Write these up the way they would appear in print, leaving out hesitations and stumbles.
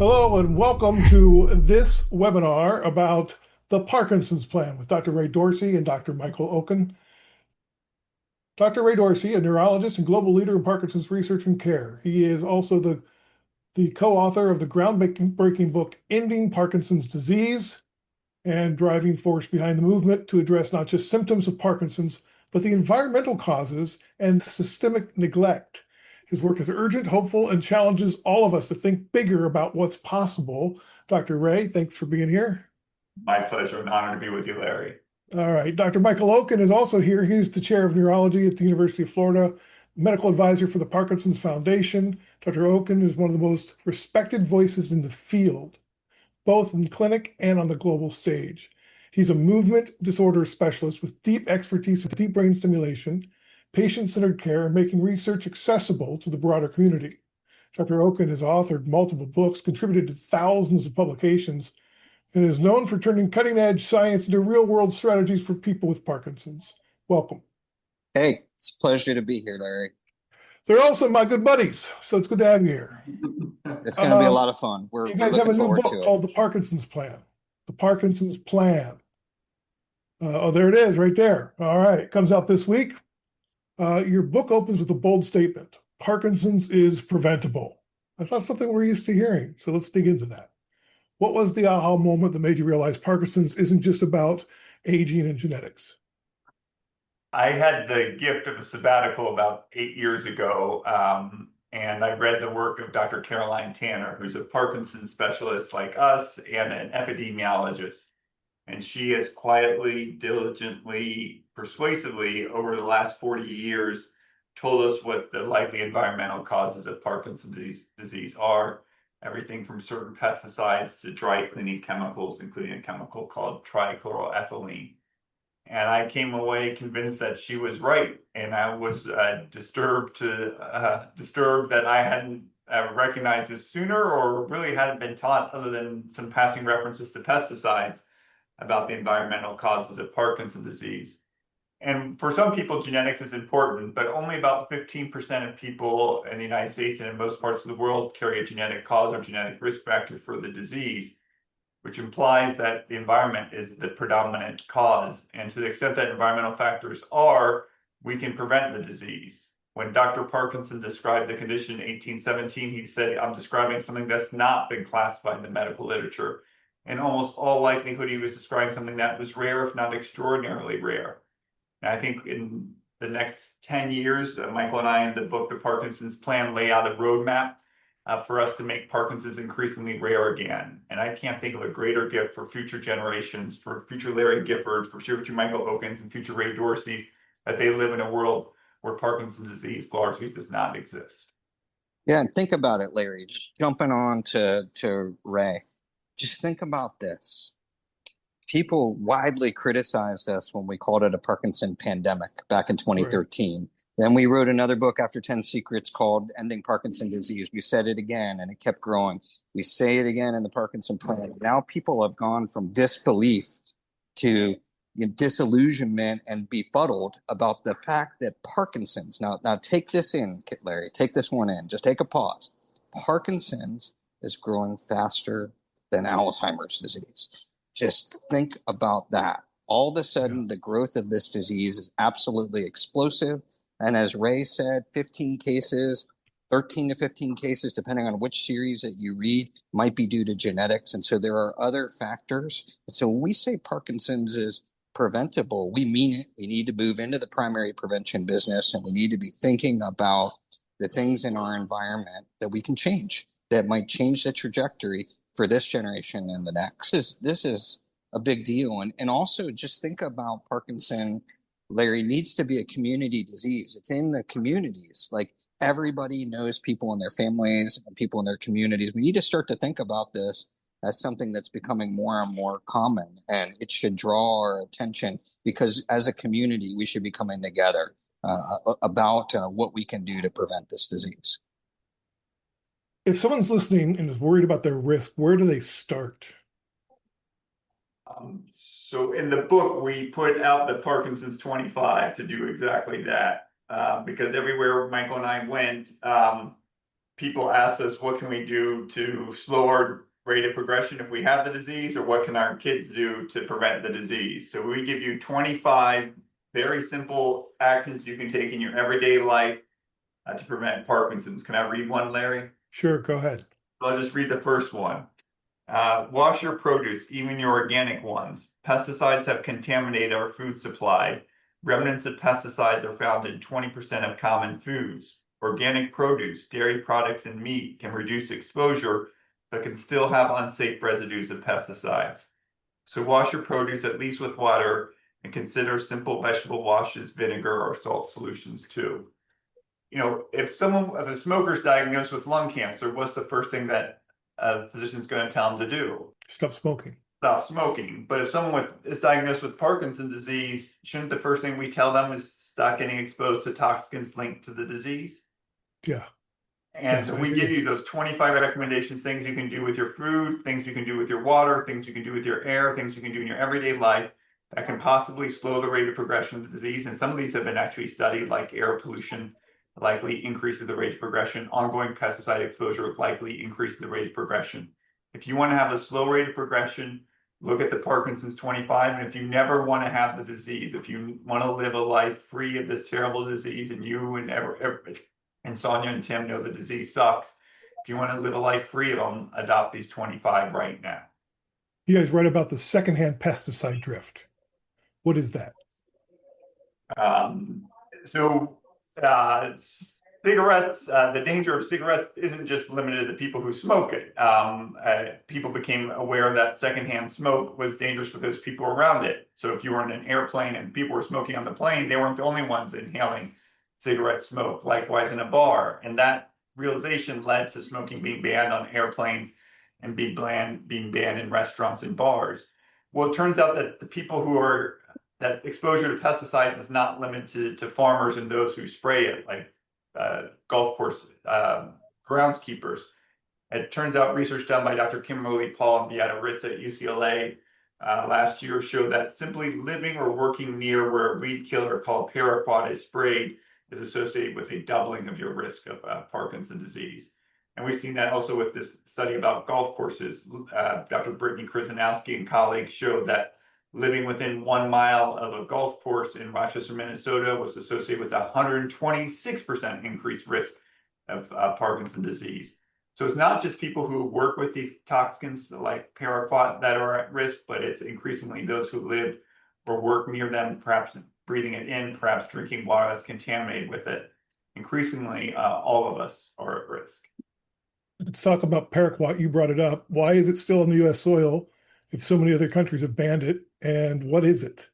Hello and welcome to this webinar about the Parkinson's Plan with Dr. Ray Dorsey and Dr. Michael Okun. Dr. Ray Dorsey, a neurologist and global leader in Parkinson's research and care. He is also the co-author of the groundbreaking book, Ending Parkinson's Disease, and driving force behind the movement to address not just symptoms of Parkinson's, but the environmental causes and systemic neglect. His work is urgent, hopeful, and challenges all of us to think bigger about what's possible. Dr. Ray, thanks for being here. My pleasure and honor to be with you, Larry. All right. Dr. Michael Okun is also here. He's the chair of neurology at the University of Florida, medical advisor for the Parkinson's Foundation. Dr. Okun is one of the most respected voices in the field, both in the clinic and on the global stage. He's a movement disorder specialist with deep expertise in deep brain stimulation, patient-centered care, and making research accessible to the broader community. Dr. Okun has authored multiple books, contributed to thousands of publications, and is known for turning cutting-edge science into real-world strategies for people with Parkinson's. Welcome. Hey, it's a pleasure to be here, Larry. They're also my good buddies, so it's good to have you here. It's going to be a lot of fun. You guys have a new book called The Parkinson's Plan. The Parkinson's Plan. Oh, there it is, right there. All right, it comes out this week. Your book opens with a bold statement. Parkinson's is preventable. That's not something we're used to hearing, so let's dig into that. What was the aha moment that made you realize Parkinson's isn't just about aging and genetics? I had the gift of a sabbatical about 8 years ago, and I read the work of Dr. P.L.A.N, who's a Parkinson's specialist like us and an epidemiologist. And she has quietly, diligently, persuasively, over the last 40 years, told us what the likely environmental causes of Parkinson's disease are. Everything from certain pesticides to dry cleaning chemicals, including a chemical called trichloroethylene. And I came away convinced that she was right. And I was disturbed that I hadn't recognized this sooner, or really hadn't been taught, other than some passing references to pesticides, about the environmental causes of Parkinson's disease. And for some people, genetics is important, but only about 15% of people in the United States and in most parts of the world carry a genetic cause or genetic risk factor for the disease, which implies that the environment is the predominant cause. And to the extent that environmental factors are, we can prevent the disease. When Dr. Parkinson described the condition in 1817, he said, I'm describing something that's not been classified in the medical literature. In almost all likelihood, he was describing something that was rare, if not extraordinarily rare. And I think in the next 10 years, Michael and I in the book, The Parkinson's Plan, lay out a roadmap for us to make Parkinson's increasingly rare again. And I can't think of a greater gift for future generations, for future Larry Giffords, for future Michael Okuns, and future Ray Dorseys, that they live in a world where Parkinson's disease largely does not exist. Yeah, and think about it, Larry. Just jumping on to Ray. Just think about this. People widely criticized us when we called it a Parkinson pandemic back in 2013. Right. Then we wrote another book after 10 Secrets called Ending Parkinson's Disease. We said it again and it kept growing. We say it again in the Parkinson Plan. Now people have gone from disbelief to disillusionment and befuddled about the fact that Parkinson's, now take this in, Larry, take this one in, just take a pause. Parkinson's is growing faster than Alzheimer's disease. Just think about that. All of a sudden, the growth of this disease is absolutely explosive. And as Ray said, 15 cases, 13 to 15 cases, depending on which series that you read, might be due to genetics. And so there are other factors. And so when we say Parkinson's is preventable, we mean it. We need to move into the primary prevention business, and we need to be thinking about the things in our environment that we can change, that might change the trajectory for this generation and the next. This is a big deal. And also just think about Parkinson, Larry, needs to be a community disease. It's in the communities. Like, everybody knows people in their families and people in their communities. We need to start to think about this as something that's becoming more and more common, and it should draw our attention, because as a community, we should be coming together about what we can do to prevent this disease. If someone's listening and is worried about their risk, where do they start? So in the book, we put out the Parkinson's 25 to do exactly that, because everywhere Michael and I went, people ask us, what can we do to slow our rate of progression if we have the disease, or what can our kids do to prevent the disease? So we give you 25 very simple actions you can take in your everyday life to prevent Parkinson's. Can I read one, Larry? Sure, go ahead. I'll just read the first one. Wash your produce, even your organic ones. Pesticides have contaminated our food supply. Remnants of pesticides are found in 20% of common foods. Organic produce, dairy products, and meat can reduce exposure, but can still have unsafe residues of pesticides. So wash your produce at least with water, and consider simple vegetable washes, vinegar, or salt solutions too. If a smoker is diagnosed with lung cancer, what's the first thing that a physician's going to tell them to do? Stop smoking. Stop smoking. But if someone is diagnosed with Parkinson's disease, shouldn't the first thing we tell them is stop getting exposed to toxins linked to the disease? Yeah. And so we give you those 25 recommendations, things you can do with your food, things you can do with your water, things you can do with your air, things you can do in your everyday life that can possibly slow the rate of progression of the disease. And some of these have been actually studied, like air pollution likely increases the rate of progression. Ongoing pesticide exposure likely increases the rate of progression. If you want to have a slow rate of progression, look at the Parkinson's 25. And if you never want to have the disease, if you want to live a life free of this terrible disease, and you and Sonia and Tim know the disease sucks, if you want to live a life free of them, adopt these 25 right now. You guys write about the secondhand pesticide drift. What is that? Cigarettes, the danger of cigarettes isn't just limited to the people who smoke it. People became aware that secondhand smoke was dangerous for those people around it. So if you were in an airplane and people were smoking on the plane, they weren't the only ones inhaling cigarette smoke. Likewise in a bar. And that realization led to smoking being banned on airplanes and being banned in restaurants and bars. Well, it turns out that the people that exposure to pesticides is not limited to farmers and those who spray it, like golf course groundskeepers. It turns out research done by Dr. Kimberly Paul and Beata Ritz at UCLA last year showed that simply living or working near where a weed killer called paraquat is sprayed is associated with a doubling of your risk of Parkinson's disease. And we've seen that also with this study about golf courses. Dr. Brittany Krzyzanowski and colleagues showed that living within 1 mile of a golf course in Rochester, Minnesota was associated with a 126% increased risk of Parkinson's disease. So it's not just people who work with these toxins like paraquat that are at risk, but it's increasingly those who live or work near them, perhaps breathing it in, perhaps drinking water that's contaminated with it. Increasingly, all of us are at risk. Let's talk about paraquat. You brought it up. Why is it still on the U.S. soil if so many other countries have banned it? And what is it?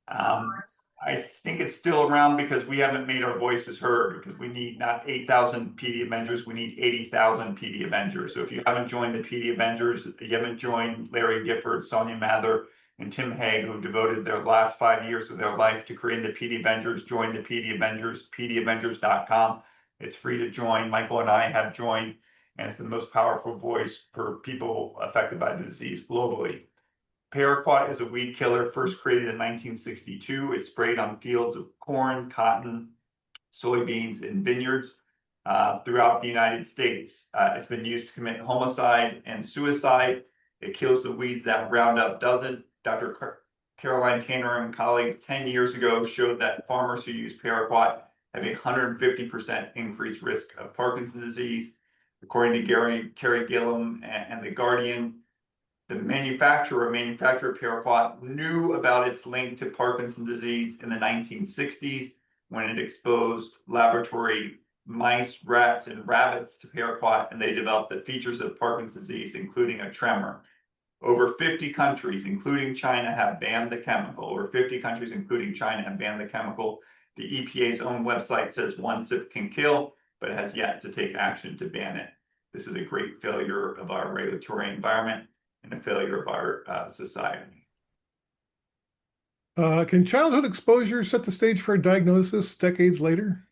I think it's still around because we haven't made our voices heard, because we need not 8,000 PD Avengers, we need 80,000 PD Avengers. So if you haven't joined the PD Avengers, you haven't joined Larry Gifford, Sonia Mather, and Tim Hague, who devoted their last 5 years of their life to creating the PD Avengers, join the PD Avengers, pdavengers.com. It's free to join. Michael and I have joined, and it's the most powerful voice for people affected by the disease globally. Paraquat is a weed killer first created in 1962. It's sprayed on fields of corn, cotton, soybeans, and vineyards throughout the United States. It's been used to commit homicide and suicide. It kills the weeds that Roundup doesn't. Dr. P.L.A.N and colleagues 10 years ago showed that farmers who use paraquat have a 150% increased risk of Parkinson's disease. According to Kerry Gillum and The Guardian, the manufacturer paraquat knew about its link to Parkinson's disease in the 1960s when it exposed laboratory mice, rats, and rabbits to paraquat, and they developed the features of Parkinson's disease, including a tremor. Over 50 countries, including China, have banned the chemical. Over 50 countries, including China, have banned the chemical. The EPA's own website says 1 sip can kill, but has yet to take action to ban it. This is a great failure of our regulatory environment and a failure of our society. Can childhood exposure set the stage for a diagnosis decades later?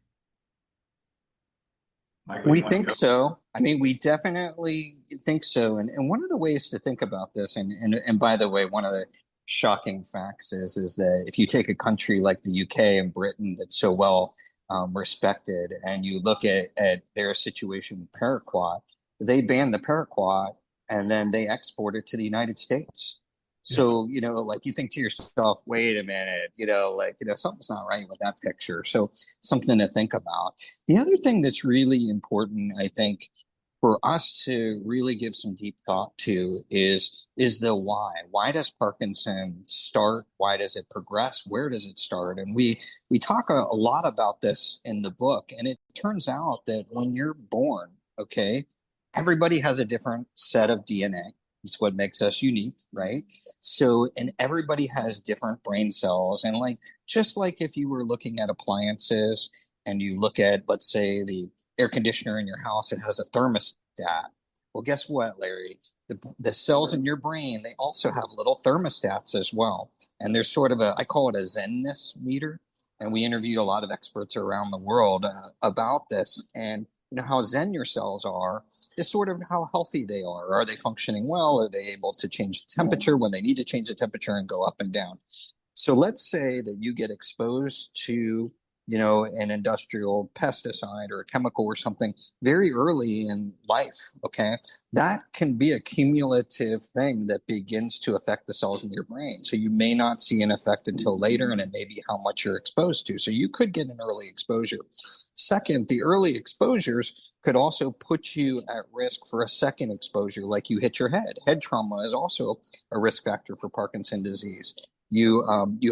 Michael, we think so. I mean, we definitely think so. And one of the ways to think about this, and by the way, one of the shocking facts is that if you take a country like the UK and Britain that's so well respected, and you look at their situation with paraquat, they banned the paraquat and then they export it to the United States. So, like you think to yourself, wait a minute, something's not right with that picture. So, something to think about. The other thing that's really important, I think, for us to really give some deep thought to is the why. Why does Parkinson start? Why does it progress? Where does it start? And we talk a lot about this in the book. And it turns out that when you're born, okay, everybody has a different set of DNA. It's what makes us unique, right? So, and everybody has different brain cells. And just like if you were looking at appliances and you look at, let's say, the air conditioner in your house, it has a thermostat. Well, guess what, Larry? The cells in your brain, they also have little thermostats as well. And there's sort of I call it a Zenness meter. And we interviewed a lot of experts around the world about this. And how zen your cells are is sort of how healthy they are. Are they functioning well? Are they able to change the temperature when they need to change the temperature and go up and down? So let's say that you get exposed to, an industrial pesticide or a chemical or something very early in life. Okay. That can be a cumulative thing that begins to affect the cells in your brain. So you may not see an effect until later, and it may be how much you're exposed to. So you could get an early exposure. Second, the early exposures could also put you at risk for a second exposure, like you hit your head. Head trauma is also a risk factor for Parkinson's disease. You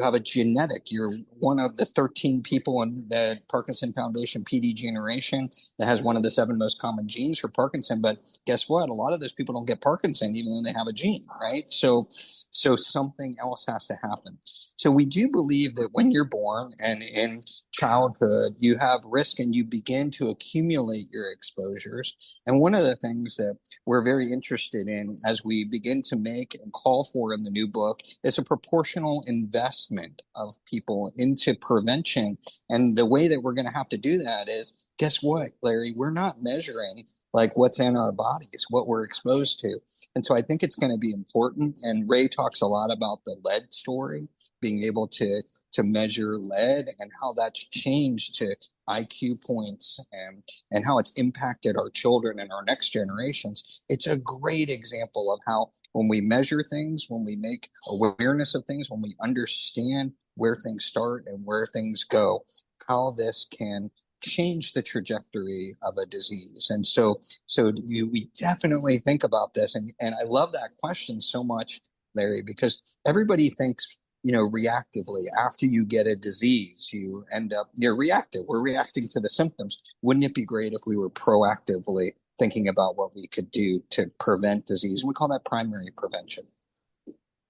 have a genetic. You're one of the 13 people in the Parkinson Foundation PD generation that has one of the 7 most common genes for Parkinson. But guess what? A lot of those people don't get Parkinson even though they have a gene, right? So something else has to happen. So we do believe that when you're born and in childhood, you have risk and you begin to accumulate your exposures. And one of the things that we're very interested in as we begin to make and call for in the new book is a proportional investment of people into prevention. And the way that we're going to have to do that is, guess what, Larry? We're not measuring like what's in our bodies, what we're exposed to. And so I think it's going to be important. And Ray talks a lot about the lead story, being able to measure lead and how that's changed to IQ points and how it's impacted our children and our next generations. It's a great example of how when we measure things, when we make awareness of things, when we understand where things start and where things go, how this can change the trajectory of a disease. And so we definitely think about this. And I love that question so much, Larry, because everybody thinks, reactively. After you get a disease, you're reactive. We're reacting to the symptoms. Wouldn't it be great if we were proactively thinking about what we could do to prevent disease? We call that primary prevention.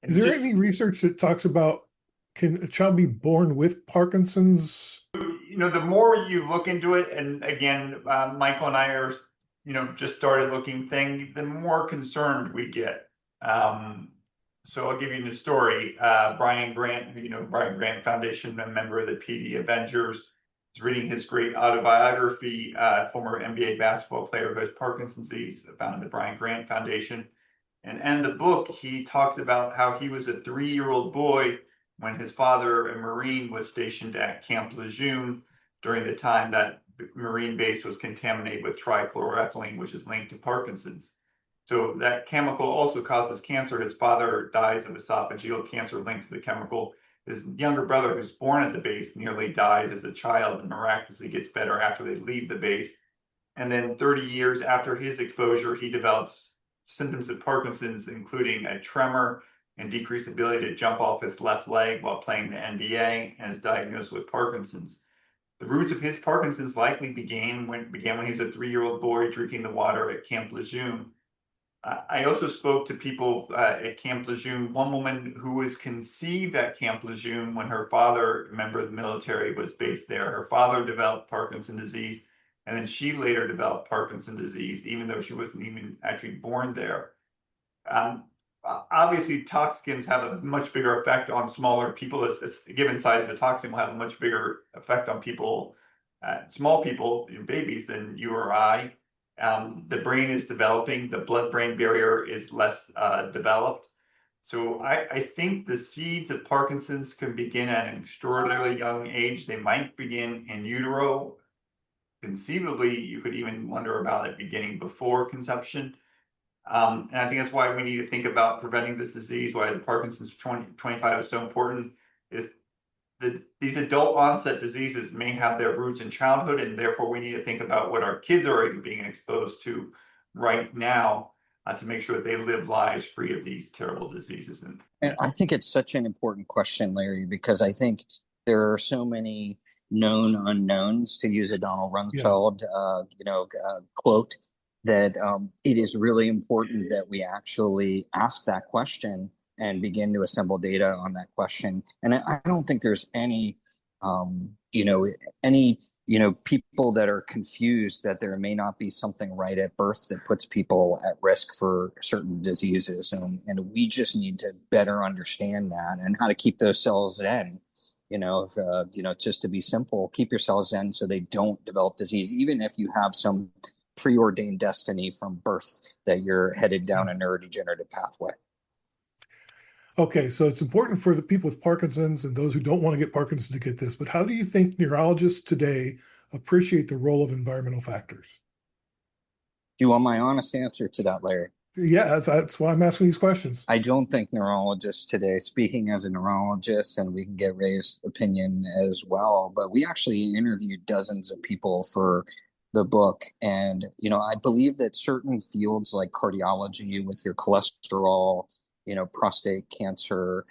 Is there any research that talks about, can a child be born with Parkinson's? The more you look into it, and again, Michael and I are, just started looking the more concerned we get. So I'll give you the story. Brian Grant, Brian Grant Foundation, a member of the PD Avengers, is reading his great autobiography, former NBA basketball player who has Parkinson's disease, founded the Brian Grant Foundation. And in the book, he talks about how he was a 3-year-old boy when his father, a Marine, was stationed at Camp Lejeune during the time that the Marine base was contaminated with trichloroethylene, which is linked to Parkinson's. So that chemical also causes cancer. His father dies of esophageal cancer linked to the chemical. His younger brother, who's born at the base, nearly dies as a child and miraculously gets better after they leave the base. And then 30 years after his exposure, he develops symptoms of Parkinson's, including a tremor and decreased ability to jump off his left leg while playing the NBA, and is diagnosed with Parkinson's. The roots of his Parkinson's likely began when he was a 3-year-old boy drinking the water at Camp Lejeune. I also spoke to people at Camp Lejeune. One woman who was conceived at Camp Lejeune when her father, a member of the military, was based there. Her father developed Parkinson's disease, and then she later developed Parkinson's disease, even though she wasn't even actually born there. Obviously, toxins have a much bigger effect on smaller people. A given size of a toxin will have a much bigger effect on people, small people, babies, than you or I. The brain is developing. The blood-brain barrier is less developed. So I think the seeds of Parkinson's can begin at an extraordinarily young age. They might begin in utero. Conceivably, you could even wonder about it beginning before conception. And I think that's why we need to think about preventing this disease, why the Parkinson's 2025 is so important, is that these adult onset diseases may have their roots in childhood, and therefore we need to think about what our kids are being exposed to right now to make sure that they live lives free of these terrible diseases. And I think it's such an important question, Larry, because I think there are so many known unknowns, to use a Donald Rumsfeld, quote, that it is really important that we actually ask that question and begin to assemble data on that question. And I don't think there's any, people that are confused that there may not be something right at birth that puts people at risk for certain diseases. And we just need to better understand that and how to keep those cells zen. Just to be simple, keep your cells zen so they don't develop disease, even if you have some preordained destiny from birth that you're headed down a neurodegenerative pathway. Okay, so it's important for the people with Parkinson's and those who don't want to get Parkinson's to get this, but how do you think neurologists today appreciate the role of environmental factors? Do you want my honest answer to that, Larry? Yeah, that's why I'm asking these questions. I don't think neurologists today, speaking as a neurologist, and we can get Ray's opinion as well, but we actually interviewed dozens of people for the book. And, I believe that certain fields like cardiology with your cholesterol, prostate cancer,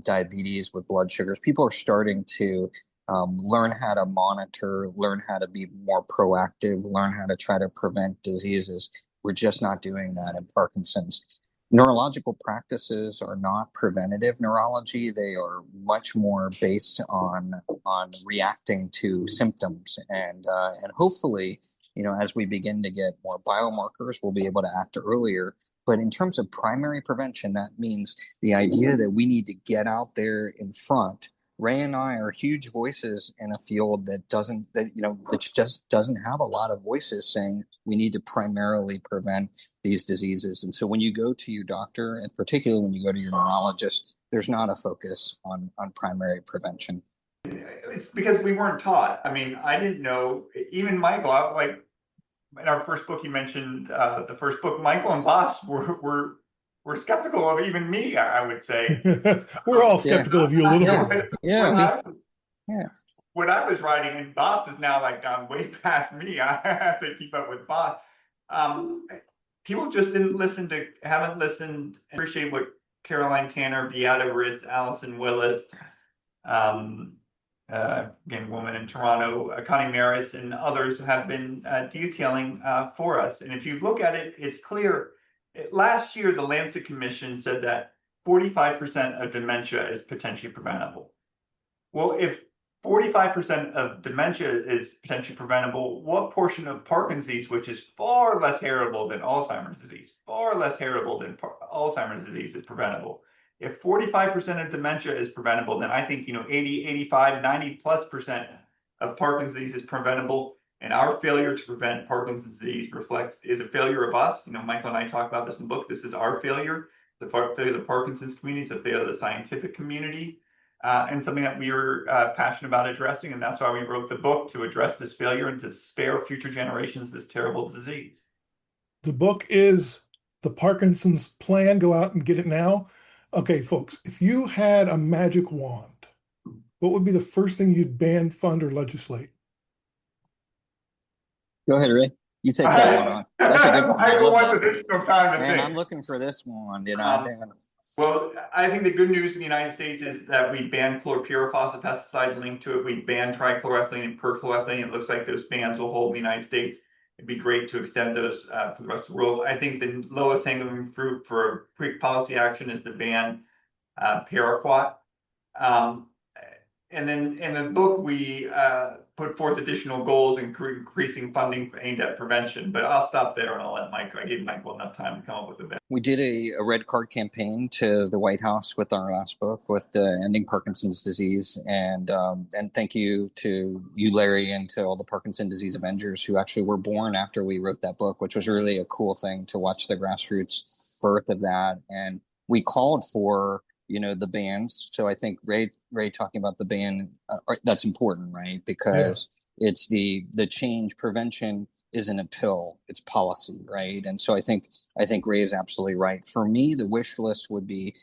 diabetes with blood sugars, people are starting to learn how to monitor, learn how to be more proactive, learn how to try to prevent diseases. We're just not doing that in Parkinson's. Neurological practices are not preventative neurology. They are much more based on reacting to symptoms. And hopefully, as we begin to get more biomarkers, we'll be able to act earlier. But in terms of primary prevention, that means the idea that we need to get out there in front. Ray and I are huge voices in a field that just doesn't have a lot of voices saying we need to primarily prevent these diseases. And so when you go to your doctor, and particularly when you go to your neurologist, there's not a focus on primary prevention. It's because we weren't taught. I mean, I didn't know, even Michael, like in our first book, you mentioned the first book, Michael and Boss were skeptical of even me, I would say. We're all skeptical of you a little bit. When I was writing, and Boss is now like gone way past me. I have to keep up with Boss. People just haven't listened and appreciate what Caroline Tanner, Beata Ritz, Allison Willis, again, woman in Toronto, Connie Maris, and others have been detailing for us. And if you look at it, it's clear. Last year, the Lancet Commission said that 45% of dementia is potentially preventable. Well, if 45% of dementia is potentially preventable, what portion of Parkinson's disease, which is far less heritable than Alzheimer's disease, is preventable? If 45% of dementia is preventable, then I think 80, 85, 90+% of Parkinson's disease is preventable. And our failure to prevent Parkinson's disease is a failure of us. Michael and I talk about this in the book. This is our failure. The failure of the Parkinson's community, it's a failure of the scientific community, and something that we are passionate about addressing. And that's why we wrote the book, to address this failure and to spare future generations this terrible disease. The book is The Parkinson's Plan. Go out and get it now. Okay, folks, if you had a magic wand, what would be the first thing you'd ban, fund, or legislate? Go ahead, Ray. You take that one on. That's a good one. I want additional time to think. I'm looking for this one. Well, I think the good news in the United States is that we banned chlorpyrifos, a pesticide linked to it. We banned trichloroethylene and perchloroethylene. It looks like those bans will hold in the United States. It'd be great to extend those for the rest of the world. I think the lowest hanging fruit for quick policy action is to ban paraquat. And then in the book, we put forth additional goals, increasing funding aimed at prevention. But I'll stop there and I'll let I gave Michael enough time to come up with a bit. We did a red card campaign to the White House with our last book, with ending Parkinson's disease. And thank you to you, Larry, and to all the Parkinson's disease Avengers who actually were born after we wrote that book, which was really a cool thing to watch the grassroots birth of that. And we called for, the bans. So I think Ray talking about the ban, that's important, right? Because it's the change. Prevention isn't a pill, it's policy, right? And so I think Ray is absolutely right. For me, the wish list would be,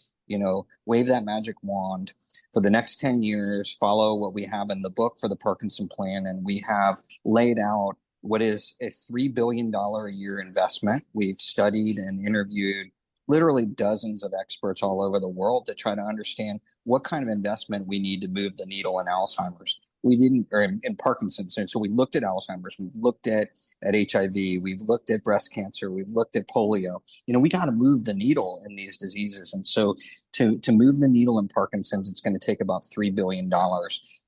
wave that magic wand for the next 10 years, follow what we have in the book for the Parkinson plan, and we have laid out what is a $3 billion a year investment. We've studied and interviewed literally dozens of experts all over the world to try to understand what kind of investment we need to move the needle in Alzheimer's. We didn't, or in Parkinson's. And so we looked at Alzheimer's, we've looked at HIV, we've looked at breast cancer, we've looked at polio. We got to move the needle in these diseases. And so to move the needle in Parkinson's, it's going to take about $3 billion.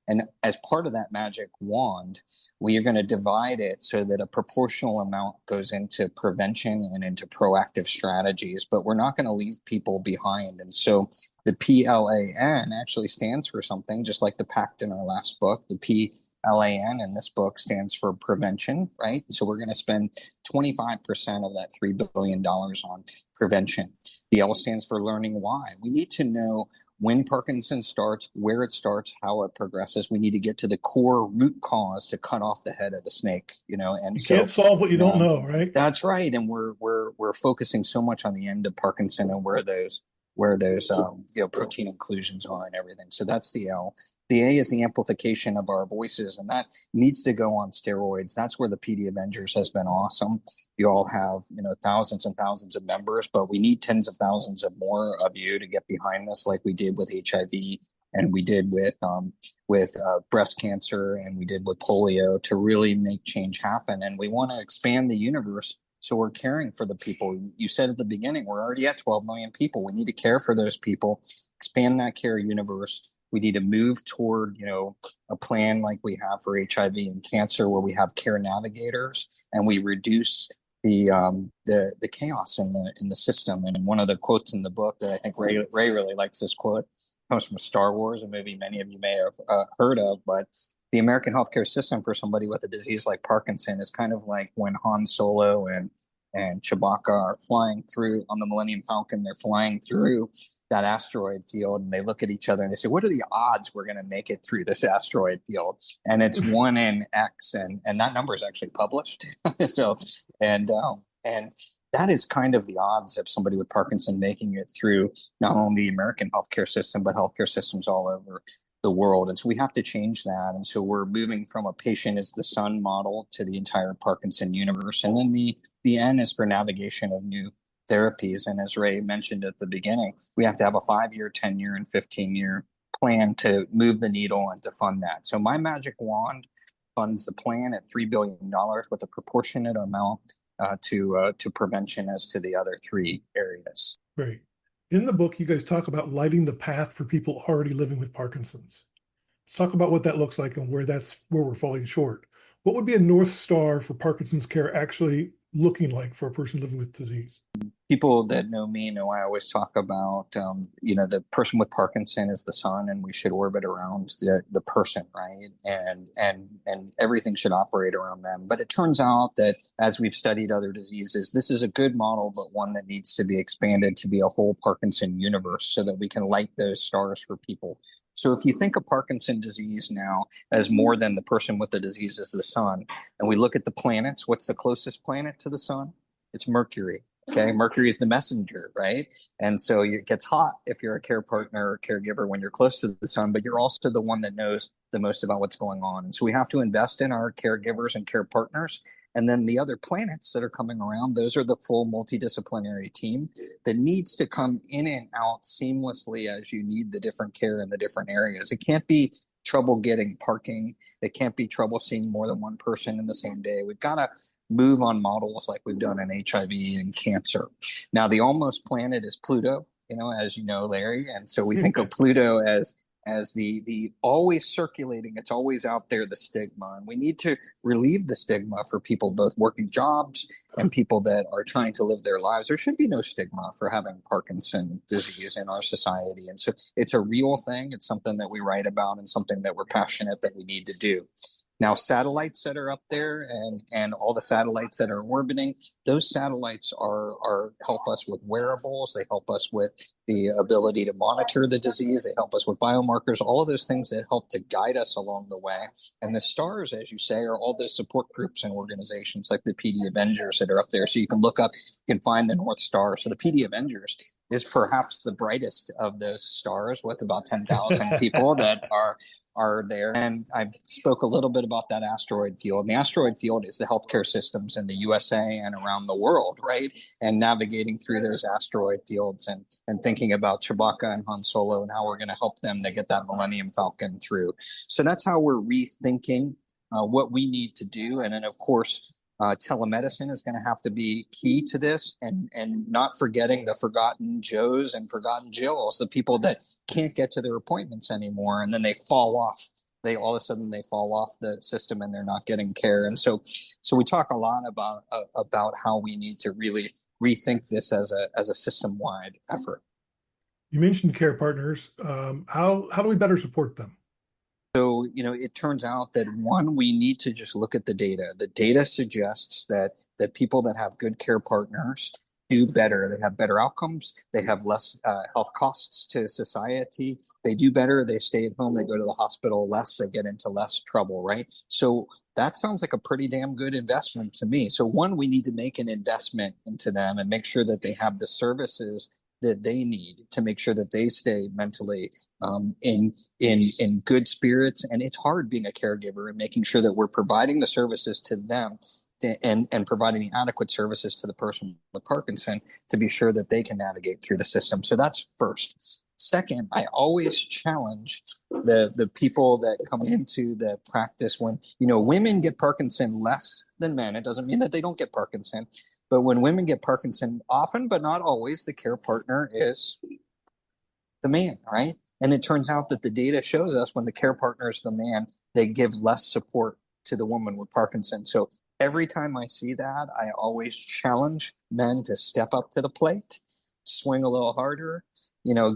And as part of that magic wand, we are going to divide it so that a proportional amount goes into prevention and into proactive strategies, but we're not going to leave people behind. And so the P.L.A.N. actually stands for something, just like the PACT in our last book. The P.L.A.N. in this book stands for prevention, right? So we're going to spend 25% of that $3 billion on prevention. The L stands for learning why. We need to know when Parkinson starts, where it starts, how it progresses. We need to get to the core root cause to cut off the head of the snake, and you can't solve what you don't know, right? That's right. And we're focusing so much on the end of Parkinson and where those protein inclusions are and everything. So that's the L. The A is the amplification of our voices, and that needs to go on steroids. That's where the PD Avengers has been awesome. You all have, thousands and thousands of members, but we need tens of thousands of more of you to get behind us, like we did with HIV, and we did with breast cancer, and we did with polio, to really make change happen. And we want to expand the universe. So we're caring for the people. You said at the beginning, we're already at 12 million people. We need to care for those people, expand that care universe. We need to move toward, a plan like we have for HIV and cancer, where we have care navigators and we reduce the chaos in the system. And one of the quotes in the book that I think Ray really likes, this quote, comes from Star Wars, and maybe many of you may have heard of, but the American healthcare system for somebody with a disease like Parkinson is kind of like when Han Solo and Chewbacca are flying through on the Millennium Falcon. They're flying through that asteroid field, and they look at each other and they say, what are the odds we're going to make it through this asteroid field? And it's 1 in X, and that number is actually published. So, and that is kind of the odds of somebody with Parkinson making it through not only the American healthcare system, but healthcare systems all over the world. And so we have to change that. And so we're moving from a patient as the sun model to the entire Parkinson universe. And then the N is for navigation of new therapies. And as Ray mentioned at the beginning, we have to have a 5-year, 10-year, and 15-year plan to move the needle and to fund that. So my magic wand funds the plan at $3 billion with a proportionate amount to prevention as to the other 3 areas. Great. In the book, you guys talk about lighting the path for people already living with Parkinson's. Let's talk about what that looks like and where we're falling short. What would be a North Star for Parkinson's care actually looking like for a person living with disease? People that know me know I always talk about, the person with Parkinson is the sun, and we should orbit around the person, right? And everything should operate around them. But it turns out that as we've studied other diseases, this is a good model, but one that needs to be expanded to be a whole Parkinson universe so that we can light those stars for people. So if you think of Parkinson's disease now as more than the person with the disease is the sun, and we look at the planets, what's the closest planet to the sun? It's Mercury. Okay, Mercury is the messenger, right? And so it gets hot if you're a care partner or caregiver when you're close to the sun, but you're also the one that knows the most about what's going on. And so we have to invest in our caregivers and care partners. And then the other planets that are coming around, those are the full multidisciplinary team that needs to come in and out seamlessly as you need the different care in the different areas. It can't be trouble getting parking. It can't be trouble seeing more than one person in the same day. We've got to move on models like we've done in HIV and cancer. Now, the almost planet is Pluto, as you know, Larry. And so we think of Pluto as the always circulating, it's always out there, the stigma. And we need to relieve the stigma for people both working jobs and people that are trying to live their lives. There should be no stigma for having Parkinson's disease in our society. And so it's a real thing. It's something that we write about and something that we're passionate that we need to do. Now, satellites that are up there and all the satellites that are orbiting, those satellites are help us with wearables. They help us with the ability to monitor the disease. They help us with biomarkers, all of those things that help to guide us along the way. And the stars, as you say, are all those support groups and organizations like the PD Avengers that are up there. So you can look up, you can find the North Star. So the PD Avengers is perhaps the brightest of those stars, with about 10,000 people that are there. And I spoke a little bit about that asteroid field. And the asteroid field is the healthcare systems in the USA and around the world, right? And navigating through those asteroid fields and thinking about Chewbacca and Han Solo and how we're going to help them to get that Millennium Falcon through. So that's how we're rethinking what we need to do. And then, of course, telemedicine is going to have to be key to this, and not forgetting the forgotten Joes and forgotten Jills, the people that can't get to their appointments anymore, and then they fall off. They all of a sudden they fall off the system and they're not getting care. And so we talk a lot about how we need to really rethink this as a system-wide effort. You mentioned care partners. How do we better support them? So, it turns out that one, we need to just look at the data. The data suggests that people that have good care partners do better. They have better outcomes. They have less health costs to society. They do better. They stay at home. They go to the hospital less. They get into less trouble, right? So that sounds like a pretty damn good investment to me. So one, we need to make an investment into them and make sure that they have the services that they need to make sure that they stay mentally in good spirits. And it's hard being a caregiver and making sure that we're providing the services to them and providing the adequate services to the person with Parkinson to be sure that they can navigate through the system. So that's first. Second, I always challenge the people that come into the practice when, women get Parkinson less than men. It doesn't mean that they don't get Parkinson, but when women get Parkinson, often, but not always, the care partner is the man, right? And it turns out that the data shows us when the care partner is the man, they give less support to the woman with Parkinson. So every time I see that, I always challenge men to step up to the plate, swing a little harder,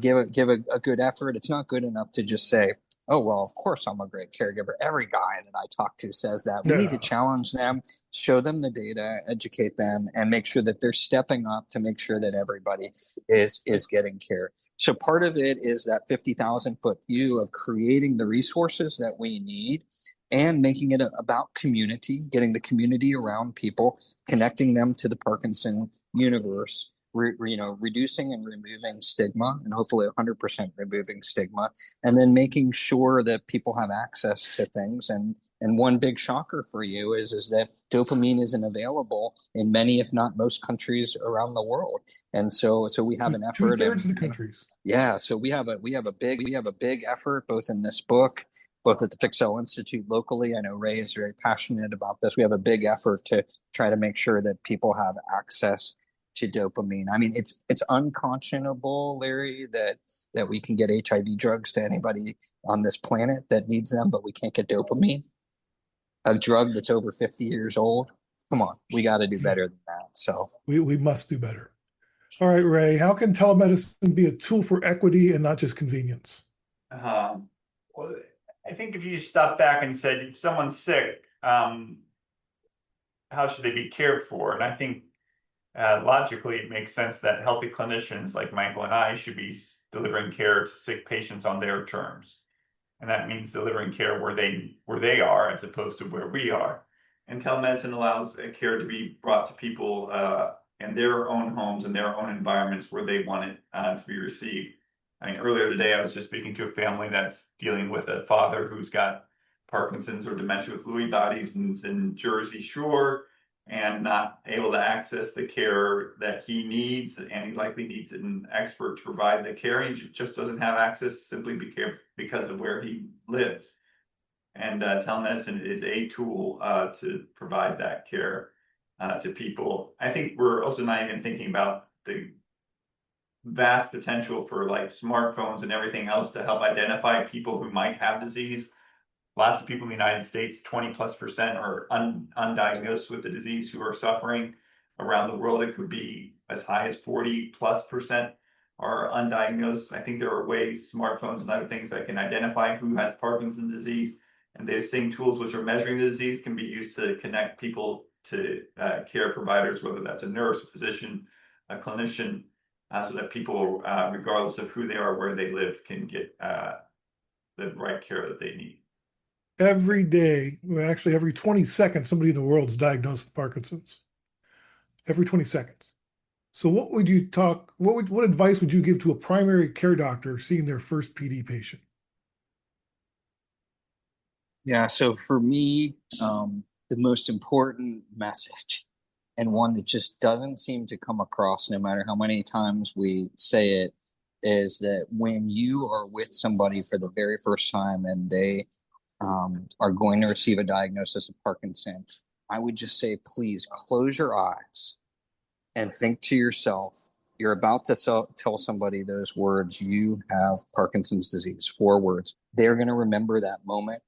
give a good effort. It's not good enough to just say, oh, well, of course I'm a great caregiver. Every guy that I talk to says that. We need to challenge them, show them the data, educate them, and make sure that they're stepping up to make sure that everybody is getting care. So part of it is that 50,000-foot view of creating the resources that we need and making it about community, getting the community around people, connecting them to the Parkinson universe, reducing and removing stigma, and hopefully 100% removing stigma, and then making sure that people have access to things. And one big shocker for you is that dopamine isn't available in many, if not most, countries around the world. And so we have an effort. 2/3 of the countries. Yeah, so we have a big effort both in this book, both at the Fixell Institute locally. I know Ray is very passionate about this. We have a big effort to try to make sure that people have access to dopamine. I mean, it's unconscionable, Larry, that we can get HIV drugs to anybody on this planet that needs them, but we can't get dopamine, a drug that's over 50 years old. Come on, we got to do better than that. So we must do better. All right, Ray, how can telemedicine be a tool for equity and not just convenience? Well, I think if you step back and said, if someone's sick, how should they be cared for? And I think logically, it makes sense that healthy clinicians like Michael and I should be delivering care to sick patients on their terms. And that means delivering care where they are as opposed to where we are. And telemedicine allows care to be brought to people in their own homes and their own environments where they want it to be received. I mean, earlier today, I was just speaking to a family that's dealing with a father who's got Parkinson's or dementia with Lewy bodies and is in Jersey Shore and not able to access the care that he needs, and he likely needs an expert to provide the care. He just doesn't have access simply because of where he lives. And telemedicine is a tool to provide that care to people. I think we're also not even thinking about the vast potential for like smartphones and everything else to help identify people who might have disease. Lots of people in the United States, 20+% are undiagnosed with the disease who are suffering. Around the world, it could be as high as 40+% are undiagnosed. I think there are ways, smartphones and other things that can identify who has Parkinson's disease And those same tools which are measuring the disease can be used to connect people to care providers, whether that's a nurse, a physician, a clinician, so that people, regardless of who they are, where they live, can get the right care that they need. Every day, well, actually every 20 seconds, somebody in the world is diagnosed with Parkinson's. Every 20 seconds. So what advice would you give to a primary care doctor seeing their first PD patient? Yeah, so for me, the most important message, and one that just doesn't seem to come across no matter how many times we say it, is that when you are with somebody for the very first time and they are going to receive a diagnosis of Parkinson, I would just say, please close your eyes and think to yourself, you're about to tell somebody those words, you have Parkinson's disease, 4 words. They're going to remember that moment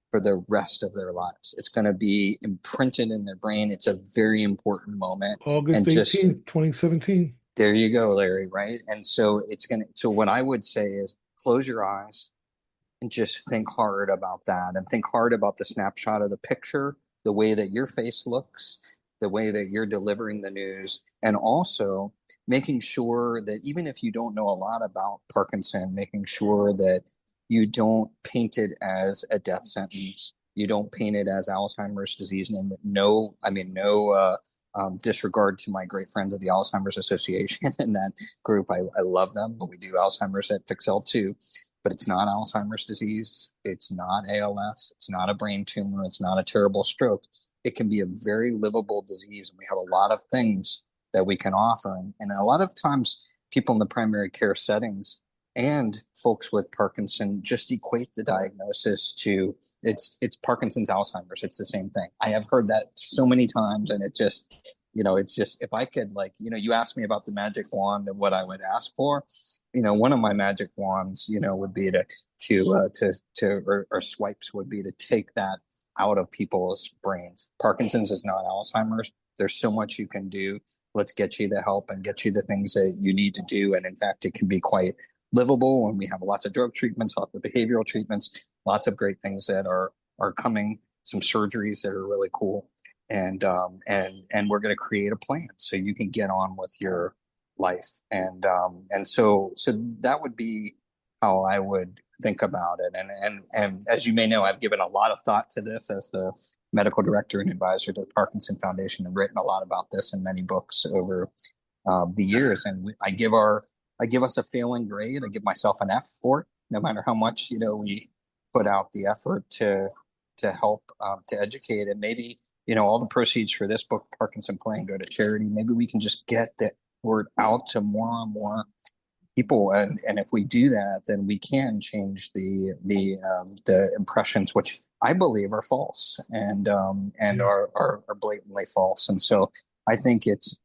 for the rest of their lives. It's going to be imprinted in their brain. It's a very important moment. August And just 18th, 2017. there you go, Larry, right? And so so what I would say is close your eyes and just think hard about that and think hard about the snapshot of the picture, the way that your face looks, the way that you're delivering the news, and also making sure that even if you don't know a lot about Parkinson, making sure that you don't paint it as a death sentence. You don't paint it as Alzheimer's disease. And no disregard to my great friends at the Alzheimer's Association and that group. I love them, but we do Alzheimer's at Fixel too. But it's not Alzheimer's disease. It's not ALS. It's not a brain tumor. It's not a terrible stroke. It can be a very livable disease. And we have a lot of things that we can offer. And a lot of times people in the primary care settings and folks with Parkinson just equate the diagnosis to it's Parkinson's, Alzheimer's. It's the same thing. I have heard that so many times, and it's just if I could, you asked me about the magic wand and what I would ask for. One of my magic wands, would be or swipes would be to take that out of people's brains. Parkinson's is not Alzheimer's. There's so much you can do. Let's get you the help and get you the things that you need to do. And in fact, it can be quite livable, and we have lots of drug treatments, lots of behavioral treatments, lots of great things that are coming, some surgeries that are really cool. And we're going to create a plan so you can get on with your life. And so that would be how I would think about it. And as you may know, I've given a lot of thought to this as the medical director and advisor to the Parkinson Foundation, and written a lot about this in many books over the years. And I give us a failing grade. I give myself an F for it, no matter how much, we put out the effort to help, to educate. And maybe, all the proceeds for this book, Parkinson P.L.A.N, go to charity. Maybe we can just get the word out to more and more people. And if we do that, then we can change the impressions, which I believe are false and are blatantly false. And so I think it's,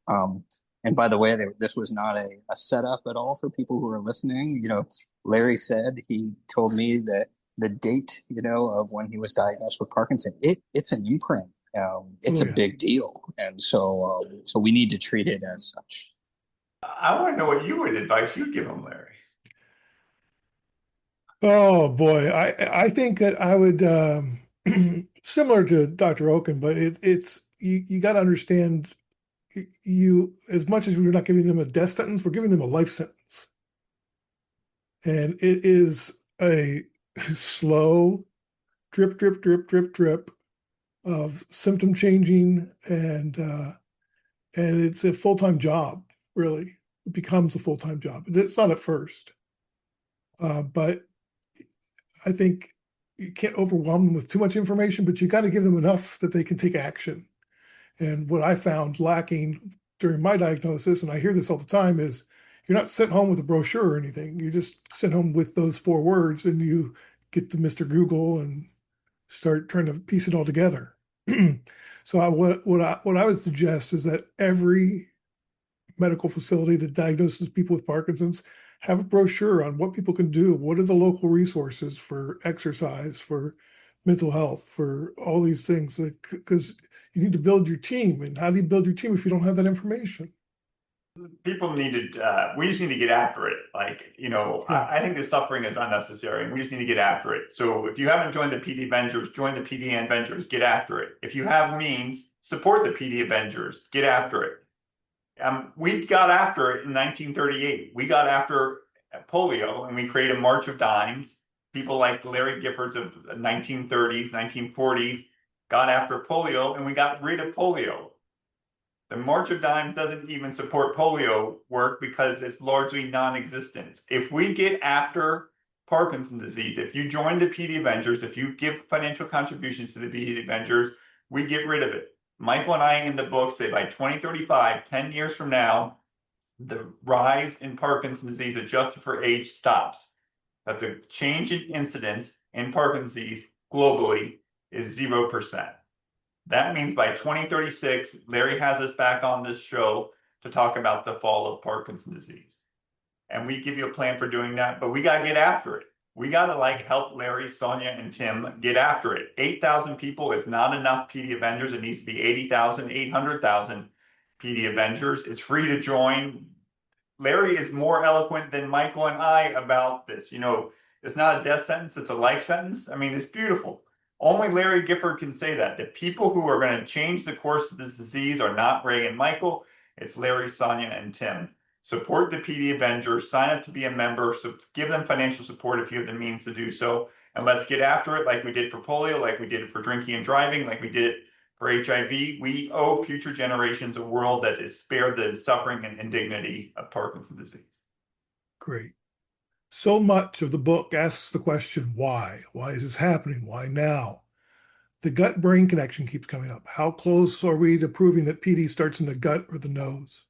and by the way, this was not a setup at all for people who are listening. Larry said, he told me that the date, of when he was diagnosed with Parkinson, it's an imprint. It's a big deal. And so we need to treat it as such. I want to know what advice you'd give him, Larry. Oh boy, I think that I would similar to Dr. Okun, but it's you got to understand, you, as much as we're not giving them a death sentence, we're giving them a life sentence, and it is a slow drip, drip, drip, drip, drip of symptom changing, and it's a full-time job. Really, it becomes a full-time job. It's not at first, but I think you can't overwhelm them with too much information, but you got to give them enough that they can take action. And what I found lacking during my diagnosis, and I hear this all the time, is you're not sent home with a brochure or anything. You just sent home with those 4 words, and you get to Mr. Google and start trying to piece it all together. So what I would suggest is that every medical facility that diagnoses people with Parkinson's have a brochure on what people can do. What are the local resources for exercise, for mental health, for all these things? Because you need to build your team. And how do you build your team if you don't have that information? people needed, we just need to get after it. Like, Yeah. I think the suffering is unnecessary and we just need to get after it. So if you haven't joined the PD Avengers, join the PD Avengers, get after it. If you have means, support the PD Avengers, get after it. We got after it in 1938. We got after polio and we created a March of Dimes. People like Larry Giffords of the 1930s, 1940s got after polio and we got rid of polio. The March of Dimes doesn't even support polio work because it's largely non-existent. If we get after Parkinson's disease, if you join the PD Avengers, if you give financial contributions to the PD Avengers, we get rid of it. Michael and I in the book say by 2035, 10 years from now, the rise in Parkinson's disease adjusted for age stops. That the change in incidence in Parkinson's disease globally is 0%. That means by 2036, Larry has us back on this show to talk about the fall of Parkinson's disease. And we give you a plan for doing that, but we got to get after it. We got to help Larry, Sonia, and Tim get after it. 8,000 people is not enough PD Avengers. It needs to be 80,000, 800,000 PD Avengers. It's free to join. Larry is more eloquent than Michael and I about this. It's not a death sentence, it's a life sentence. I mean, it's beautiful. Only Larry Gifford can say that. The people who are going to change the course of this disease are not Ray and Michael. It's Larry, Sonia, and Tim. Support the PD Avengers. Sign up to be a member. So give them financial support if you have the means to do so. And let's get after it like we did for polio, like we did it for drinking and driving, like we did it for HIV. We owe future generations a world that is spared the suffering and indignity of Parkinson's disease. Great. So much of the book asks the question, why? Why is this happening? Why now? The gut-brain connection keeps coming up. How close are we to proving that PD starts in the gut or the nose?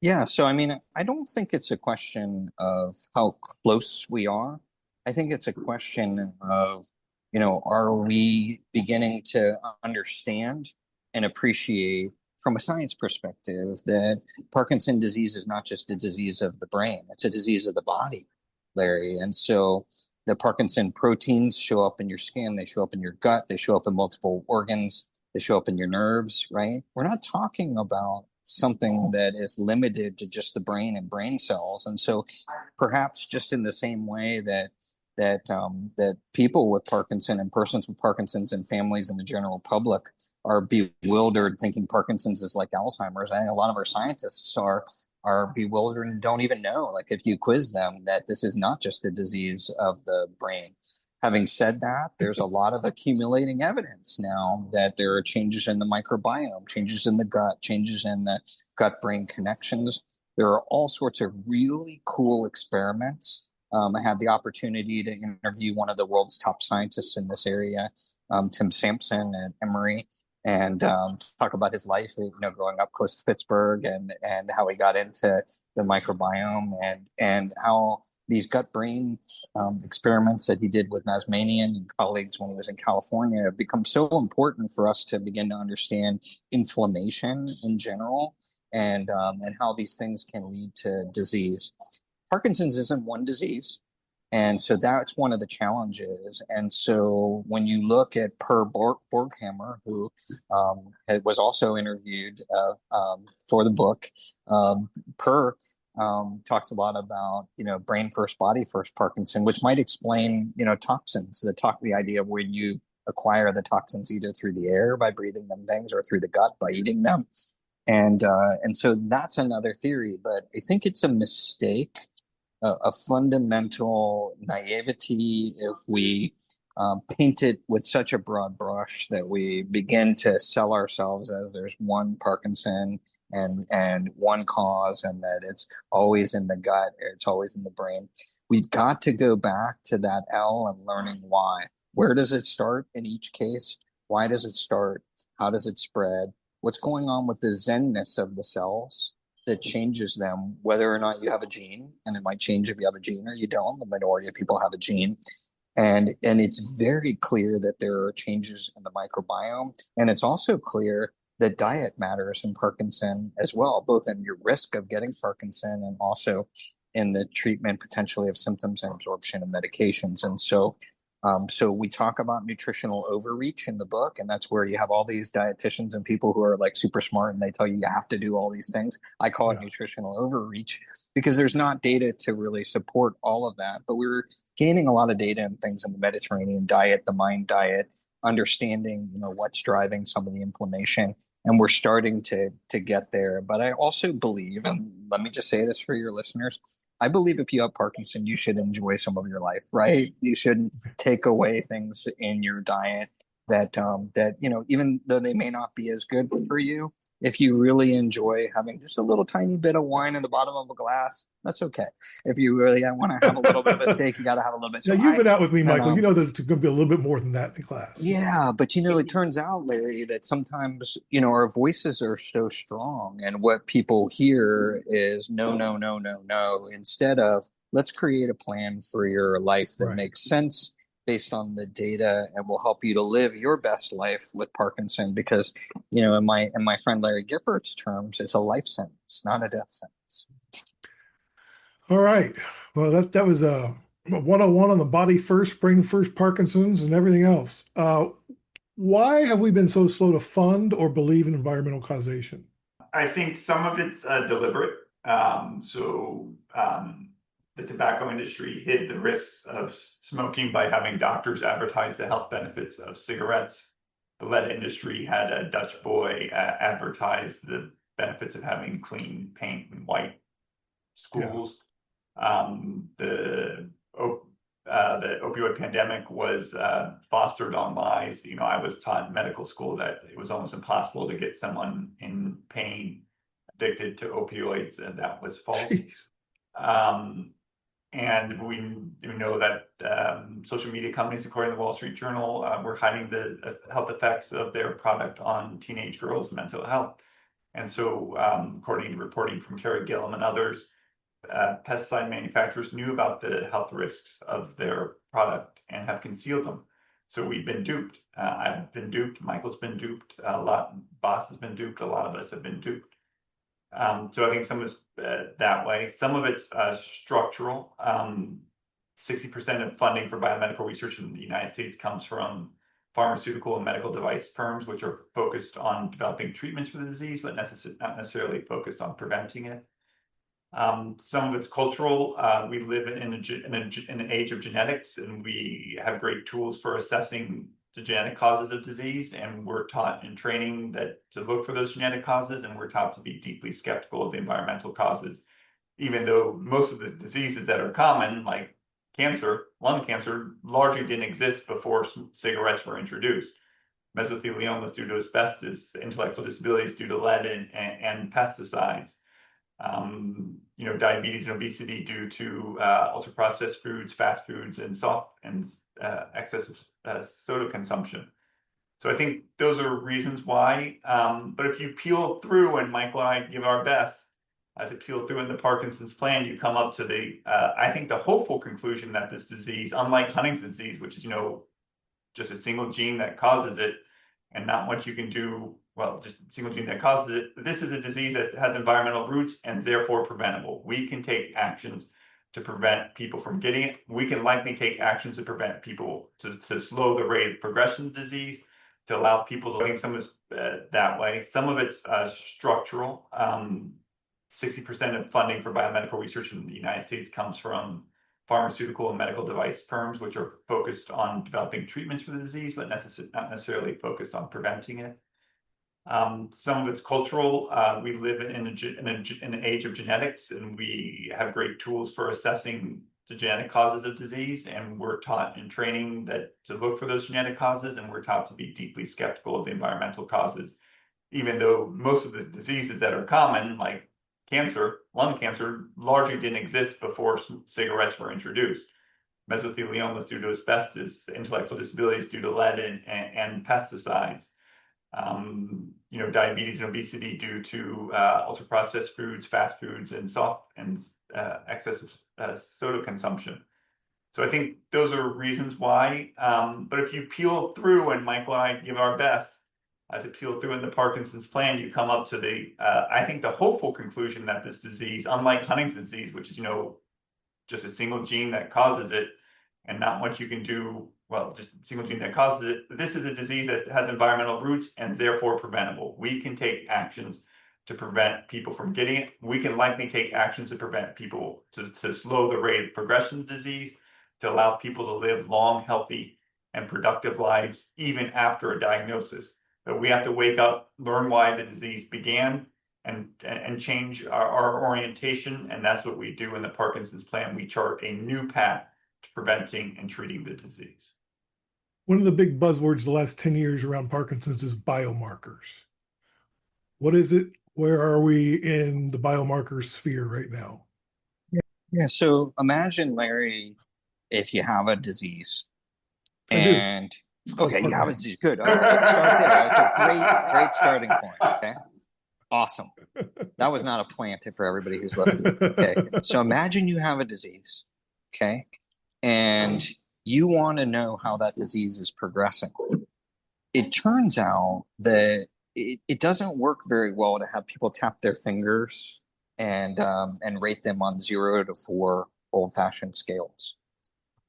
Yeah, so I mean, I don't think it's a question of how close we are. I think it's a question of, are we beginning to understand and appreciate from a science perspective that Parkinson's disease is not just a disease of the brain, it's a disease of the body, Larry. And so the Parkinson proteins show up in your skin, they show up in your gut, they show up in multiple organs, they show up in your nerves, right? We're not talking about something that is limited to just the brain and brain cells. And so perhaps just in the same way that people with Parkinson and persons with Parkinson's and families and the general public are bewildered thinking Parkinson's is like Alzheimer's. I think a lot of our scientists are bewildered and don't even know, like if you quiz them, that this is not just a disease of the brain. Having said that, there's a lot of accumulating evidence now that there are changes in the microbiome, changes in the gut, changes in the gut-brain connections. There are all sorts of really cool experiments. I had the opportunity to interview one of the world's top scientists in this area, Tim Sampson at Emory, and talk about his life, growing up close to Pittsburgh and how he got into the microbiome and how these gut-brain experiments that he did with Masmanian and colleagues when he was in California have become so important for us to begin to understand inflammation in general and how these things can lead to disease. Parkinson's isn't one disease. And so that's one of the challenges. And so when you look at Per Borghammer, who was also interviewed for the book, Per talks a lot about, brain first, body first Parkinson, which might explain, toxins, the idea of when you acquire the toxins either through the air by breathing them things or through the gut by eating them. And so that's another theory, but I think it's a mistake, a fundamental naivety if we paint it with such a broad brush that we begin to sell ourselves as there's one Parkinson and one cause, and that it's always in the gut, it's always in the brain. We've got to go back to that L and learning why. Where does it start in each case? Why does it start? How does it spread? What's going on with the zenness of the cells that changes them, whether or not you have a gene, and it might change if you have a gene or you don't. The minority of people have a gene. And it's very clear that there are changes in the microbiome. And it's also clear that diet matters in Parkinson as well, both in your risk of getting Parkinson and also in the treatment potentially of symptoms and absorption of medications. And so So we talk about nutritional overreach in the book, and that's where you have all these dietitians and people who are like super smart and they tell you you have to do all these things. I call it nutritional overreach because there's not data to really support all of that. But we're gaining a lot of data and things in the Mediterranean diet, the mind diet, understanding, what's driving some of the inflammation. And we're starting to get there. But I also believe, and let me just say this for your listeners, I believe if you have Parkinson, you should enjoy some of your life, right? You shouldn't take away things in your diet that even though they may not be as good for you, if you really enjoy having just a little tiny bit of wine in the bottom of a glass, that's okay. If you really want to have a little bit of a steak, you got to have a little bit. So you've been out with me, Michael. There's going to be a little bit more than that in class. Yeah, but it turns out, Larry, that sometimes our voices are so strong, and what people hear is no, no, no, no, no, instead of let's create a plan for your life that makes sense based on the data and will help you to live your best life with Parkinson. Because in my friend Larry Giffords' terms, it's a life sentence, not a death sentence. All right. Well, that was a 101 on the body first, brain first, Parkinson's, and everything else. Why have we been so slow to fund or believe in environmental causation? I think some of it's deliberate. The tobacco industry hid the risks of smoking by having doctors advertise the health benefits of cigarettes. The lead industry had a Dutch boy advertise the benefits of having clean paint and white schools. The opioid pandemic was fostered on lies. I was taught in medical school that it was almost impossible to get someone in pain addicted to opioids, and that was false. And we know that social media companies, according to the Wall Street Journal, were hiding the health effects of their product on teenage girls' mental health. And so, according to reporting from Carrie Gillum and others, pesticide manufacturers knew about the health risks of their product and have concealed them. So we've been duped. I've been duped. Michael's been duped. A lot. Boss has been duped. A lot of us have been duped. So I think some of it's that way. Some of it's structural. 60% of funding for biomedical research in the United States comes from pharmaceutical and medical device firms, which are focused on developing treatments for the disease, but not necessarily focused on preventing it. Some of it's cultural. We live in an age of genetics, and we have great tools for assessing the genetic causes of disease, and we're taught in training that to look for those genetic causes, and we're taught to be deeply skeptical of the environmental causes, even though most of the diseases that are common, like cancer, lung cancer, largely didn't exist before cigarettes were introduced. Mesothelioma was due to asbestos, intellectual disabilities due to lead and pesticides. Diabetes and obesity due to ultra-processed foods, fast foods, and excessive soda consumption. So I think those are reasons why. But if you peel through, and Michael and I give our best to peel through in the Parkinson's plan, you come up to I think the hopeful conclusion that this disease, unlike Huntington's disease, which is just a single gene that causes it, and not much you can do. Well, just a single gene that causes it. But this is a disease that has environmental roots and therefore preventable. We can take actions to prevent people from getting it. We can likely take actions to prevent people to slow the rate of progression of disease, to allow people to think some of it's that way. Some of it's structural. 60% of funding for biomedical research in the United States comes from pharmaceutical and medical device firms, which are focused on developing treatments for the disease, but not necessarily focused on preventing it. Some of it's cultural. We live in an age of genetics, and we have great tools for assessing the genetic causes of disease, and we're taught in training that to look for those genetic causes, and we're taught to be deeply skeptical of the environmental causes, even though most of the diseases that are common, like cancer, lung cancer, largely didn't exist before cigarettes were introduced. Mesothelioma was due to asbestos, intellectual disabilities due to lead and pesticides. Diabetes and obesity due to ultra-processed foods, fast foods, and excessive soda consumption. So I think those are reasons why. But if you peel through, and Michael and I give our best to peel through in the Parkinson's plan, you come up to I think the hopeful conclusion that this disease, unlike Huntington's disease, which is just a single gene that causes it, and not much you can do. well, just a single gene that causes it. This is a disease that has environmental roots and therefore preventable. We can take actions to prevent people from getting it. We can likely take actions to prevent people to slow the rate of progression of the disease, to allow people to live long, healthy, and productive lives even after a diagnosis. But we have to wake up, learn why the disease began, and change our orientation. And that's what we do in the Parkinson's plan. We chart a new path to preventing and treating the disease. One of the big buzzwords the last 10 years around Parkinson's is biomarkers. What is it? Where are we in the biomarker sphere right now? Yeah. So imagine, Larry, if you have a disease I do. and okay, you have a disease. Good. All right, let's start there. It's a great starting point. Okay. Awesome. That was not a plant for everybody who's listening. Okay. So imagine you have a disease. Okay. And you want to know how that disease is progressing. It turns out that it doesn't work very well to have people tap their fingers and rate them on 0 to 4 old-fashioned scales.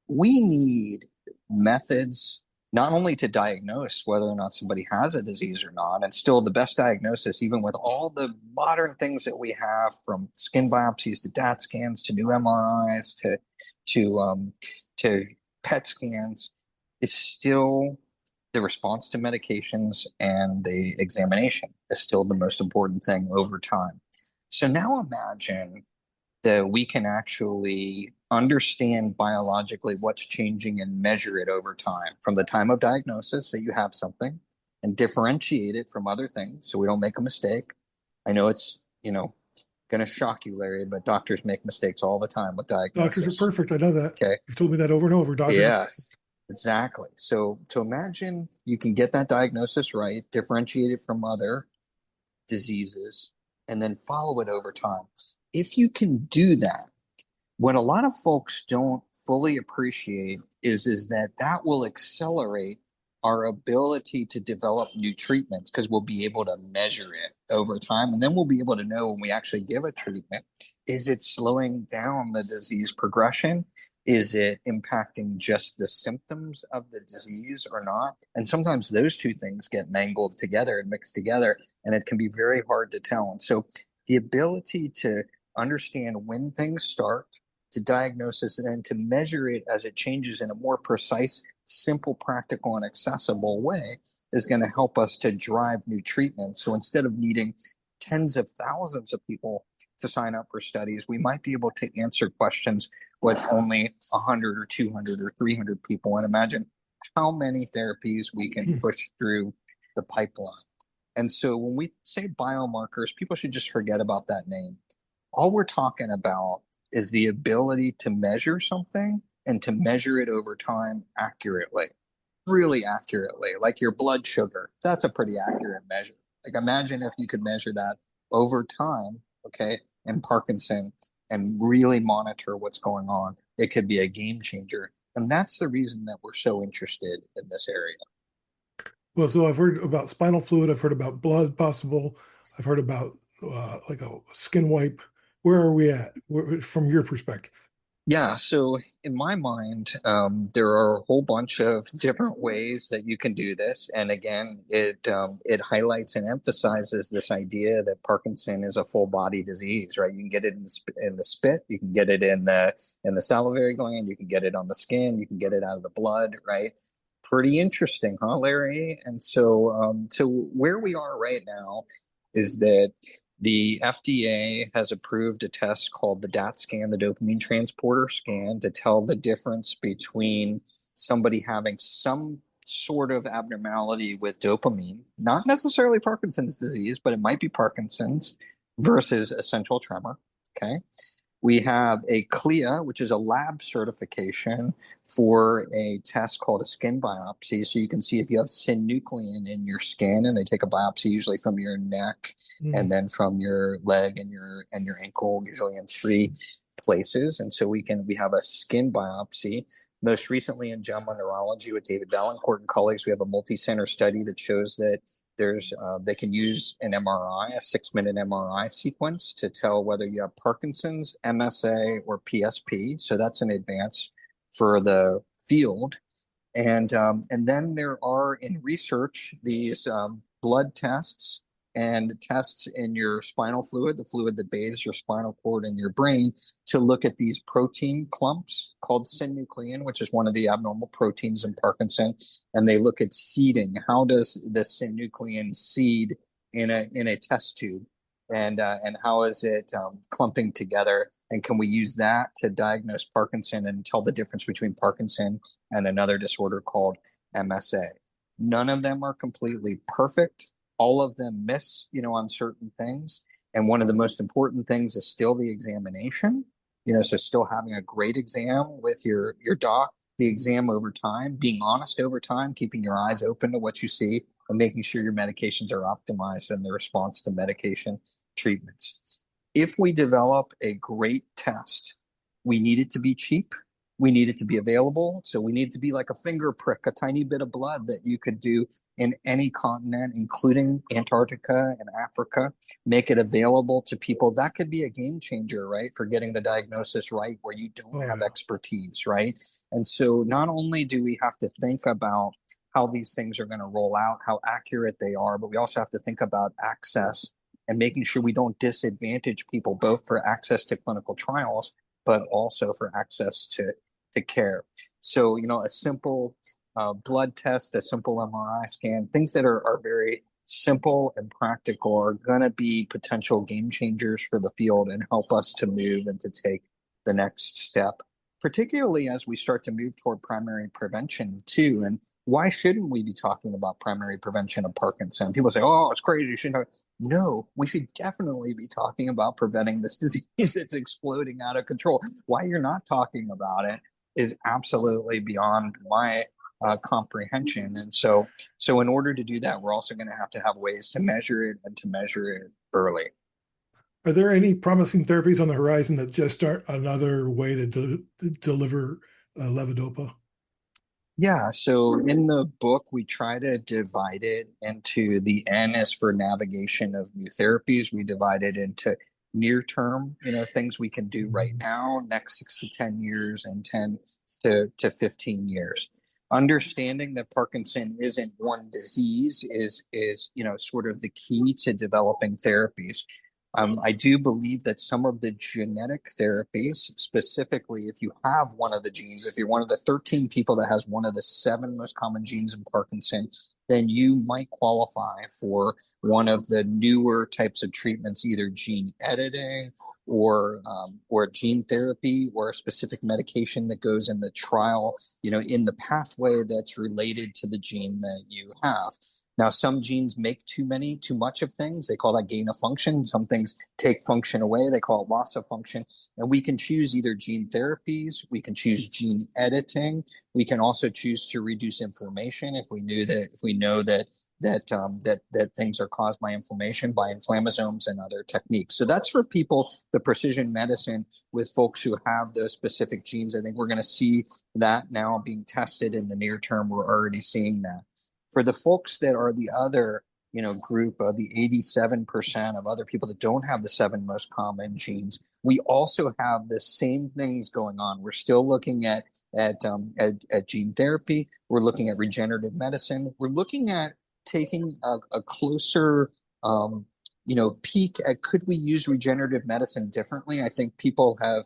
We need methods not only to diagnose whether or not somebody has a disease or not, and still the best diagnosis, even with all the modern things that we have, from skin biopsies to DAT scans to new MRIs to PET scans, is still the response to medications, and the examination is still the most important thing over time. So now imagine that we can actually understand biologically what's changing and measure it over time, from the time of diagnosis that you have something, and differentiate it from other things so we don't make a mistake. I know it's, going to shock you, Larry, but doctors make mistakes all the time with diagnosis. Doctors are perfect. I know that. Okay. You've told me that over and over, doctor. Yes, exactly. So to imagine you can get that diagnosis right, differentiate it from other diseases, and then follow it over time. If you can do that, what a lot of folks don't fully appreciate is that will accelerate our ability to develop new treatments, because we'll be able to measure it over time. And then we'll be able to know, when we actually give a treatment, is it slowing down the disease progression? Is it impacting just the symptoms of the disease or not? And sometimes those two things get mangled together and mixed together, and it can be very hard to tell. And so the ability to understand when things start, to diagnose it, and then to measure it as it changes in a more precise, simple, practical, and accessible way is going to help us to drive new treatments. So instead of needing tens of thousands of people to sign up for studies, we might be able to answer questions with only 100 or 200 or 300 people, and imagine how many therapies we can push through the pipeline. And so when we say biomarkers, people should just forget about that name. All we're talking about is the ability to measure something and to measure it over time accurately, really accurately, like your blood sugar. That's a pretty accurate measure. Like, imagine if you could measure that over time, okay, in Parkinson, and really monitor what's going on. It could be a game changer. And that's the reason that we're so interested in this area. Well, so I've heard about spinal fluid. I've heard about blood possible. I've heard about like a skin wipe. Where are we at from your perspective? Yeah, so in my mind, there are a whole bunch of different ways that you can do this. And again, it highlights and emphasizes this idea that Parkinson is a full body disease, right? You can get it in the spit, you can get it in the salivary gland, you can get it on the skin, you can get it out of the blood, right? Pretty interesting, huh, Larry? And so where we are right now is that the FDA has approved a test called the DAT scan, the dopamine transporter scan, to tell the difference between somebody having some sort of abnormality with dopamine, not necessarily Parkinson's disease, but it might be Parkinson's, versus essential tremor. Okay. We have a CLIA, which is a lab certification for a test called a skin biopsy. So you can see if you have synuclein in your skin, and they take a biopsy usually from your neck and then from your leg and your ankle, usually in 3 places. And so we have a skin biopsy. Most recently in JAMA Neurology with David Valancourt and colleagues, we have a multi-center study that shows that they can use an MRI, a 6-minute MRI sequence, to tell whether you have Parkinson's, MSA, or PSP. So that's an advance for the field. And then there are in research these blood tests and tests in your spinal fluid, the fluid that bathes your spinal cord and your brain, to look at these protein clumps called synuclein, which is one of the abnormal proteins in Parkinson. And they look at seeding. How does the synuclein seed in a test tube? And how is it clumping together? And can we use that to diagnose Parkinson and tell the difference between Parkinson and another disorder called MSA? None of them are completely perfect. All of them miss, on certain things. And one of the most important things is still the examination. So still having a great exam with your doc, the exam over time, being honest over time, keeping your eyes open to what you see, and making sure your medications are optimized in the response to medication treatments. If we develop a great test, we need it to be cheap. We need it to be available. So we need it to be like a finger prick, a tiny bit of blood that you could do in any continent, including Antarctica and Africa, make it available to people. That could be a game changer, right? For getting the diagnosis right where you don't have expertise, right? And so not only do we have to think about how these things are going to roll out, how accurate they are, but we also have to think about access and making sure we don't disadvantage people, both for access to clinical trials, but also for access to care. So, a simple blood test, a simple MRI scan, things that are very simple and practical are going to be potential game changers for the field and help us to move and to take the next step, particularly as we start to move toward primary prevention too. And why shouldn't we be talking about primary prevention of Parkinson? People say, oh, it's crazy. You shouldn't. No, we should definitely be talking about preventing this disease that's exploding out of control. Why you're not talking about it is absolutely beyond my comprehension. And so in order to do that, we're also going to have ways to measure it and to measure it early. Are there any promising therapies on the horizon that just aren't another way to deliver levodopa? Yeah, so in the book, we try to divide it into the N is for navigation of new therapies. We divide it into near term, things we can do right now, next 6 to 10 years, and 10 to 15 years. Understanding that Parkinson isn't one disease is sort of the key to developing therapies. I do believe that some of the genetic therapies, specifically if you have one of the genes, if you're one of the 13 people that has one of the 7 most common genes in Parkinson, then you might qualify for one of the newer types of treatments, either gene editing or gene therapy, or a specific medication that goes in the trial, in the pathway that's related to the gene that you have. Now, some genes make too much of things. They call that gain of function. Some things take function away. They call it loss of function. And we can choose either gene therapies. We can choose gene editing. We can also choose to reduce inflammation if we know that things are caused by inflammation, by inflammasomes and other techniques. So that's for people, the precision medicine with folks who have those specific genes. I think we're going to see that now being tested in the near term. We're already seeing that. For the folks that are the other, group of the 87% of other people that don't have the 7 most common genes, we also have the same things going on. We're still looking at gene therapy. We're looking at regenerative medicine. We're looking at taking a closer, peek at, could we use regenerative medicine differently? I think people have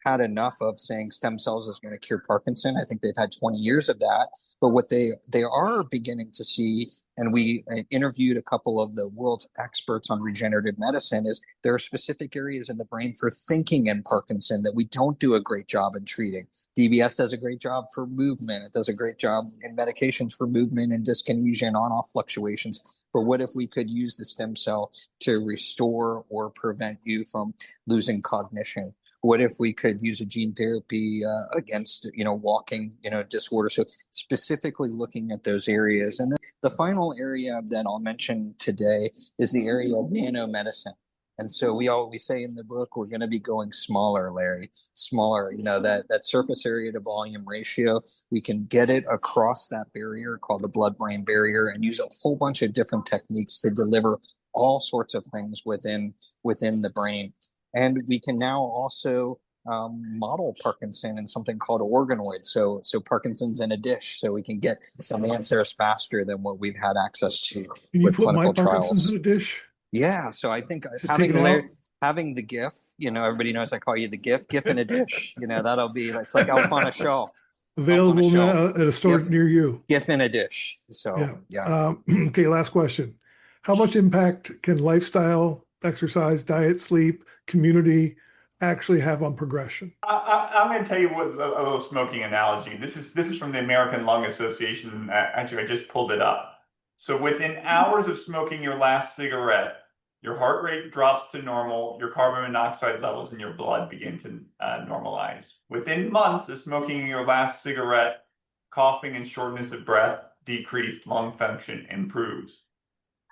had enough of saying stem cells is going to cure Parkinson. I think they've had 20 years of that. But what they are beginning to see, and we interviewed a couple of the world's experts on regenerative medicine, is there are specific areas in the brain for thinking in Parkinson that we don't do a great job in treating. DBS does a great job for movement. It does a great job in medications for movement and dyskinesia and on-off fluctuations. But what if we could use the stem cell to restore or prevent you from losing cognition? What if we could use a gene therapy against, walking, disorder? So specifically looking at those areas. And then the final area that I'll mention today is the area of nanomedicine. And so we always say in the book, we're going to be going smaller, Larry, smaller, that surface area to volume ratio. We can get it across that barrier called the blood-brain barrier and use a whole bunch of different techniques to deliver all sorts of things within the brain. And we can now also model Parkinson in something called organoid. So Parkinson's in a dish, so we can get some answers faster than what we've had access to Can you with put my clinical Parkinson's trials. in a dish? Yeah, so I think Just take it out. having the GIF, everybody knows I call you the GIF in a dish. that'll be, it's like Elf on a Shelf. Available now at a store near you. GIF in a dish. So yeah. Okay, last question. How much impact can lifestyle, exercise, diet, sleep, community actually have on progression? I'm going to tell you what a little smoking analogy. This is from the American Lung Association. Actually, I just pulled it up. So within hours of smoking your last cigarette, your heart rate drops to normal, your carbon monoxide levels in your blood begin to normalize. Within months of smoking your last cigarette, coughing and shortness of breath decrease, lung function improves.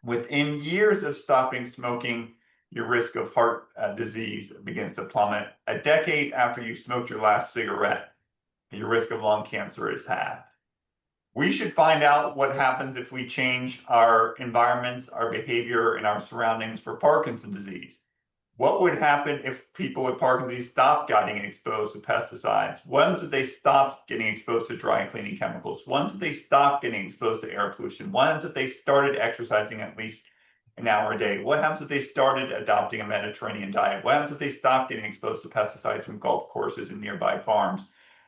Within years of stopping smoking, your risk of heart disease begins to plummet. A decade after you smoked your last cigarette, your risk of lung cancer is halved. We should find out what happens if we change our environments, our behavior, and our surroundings for Parkinson's disease. What would happen if people with Parkinson's disease stopped getting exposed to pesticides? When did they stop getting exposed to dry cleaning chemicals? When did they stop getting exposed to air pollution? When did they started exercising at least an hour a day? What happens if they started adopting a Mediterranean diet? What happens if they stopped getting exposed to pesticides from golf courses and nearby farms?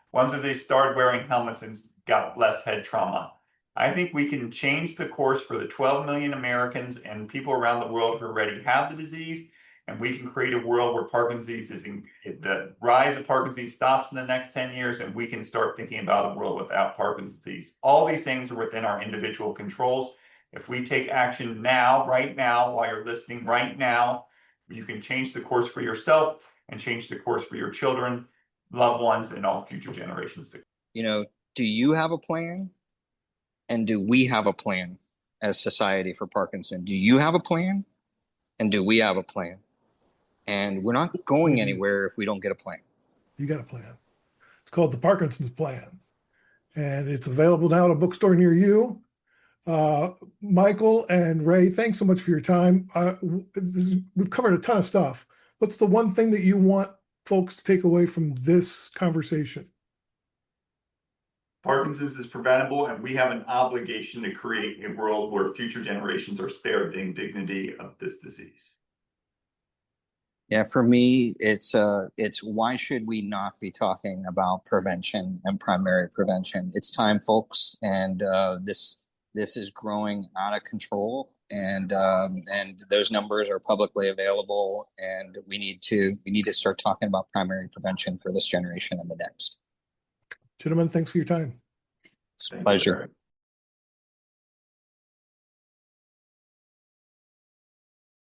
What happens if they started wearing helmets and got less head trauma? I think we can change the course for the 12 million Americans and people around the world who already have the disease, and we can create a world where Parkinson's the rise of Parkinson's stops in the next 10 years, and we can start thinking about a world without Parkinson's disease. All these things are within our individual controls. If we take action now, right now, while you're listening right now, you can change the course for yourself and change the course for your children, loved ones, and all future generations to come. Do you have a plan? And do we have a plan as Society for Parkinson? Do you have a plan? And do we have a plan? And we're not going anywhere if we don't get a plan. You got a plan. It's called the Parkinson's Plan. And it's available now at a bookstore near you. Michael and Ray, thanks so much for your time. We've covered a ton of stuff. What's the one thing that you want folks to take away from this conversation? Parkinson's is preventable, and we have an obligation to create a world where future generations are spared the indignity of this disease. Yeah, for me, it's why should we not be talking about prevention and primary prevention? It's time, folks, and this is growing out of control, and those numbers are publicly available, and we need to start talking about primary prevention for this generation and the next. Gentlemen, thanks for your time. It's a pleasure.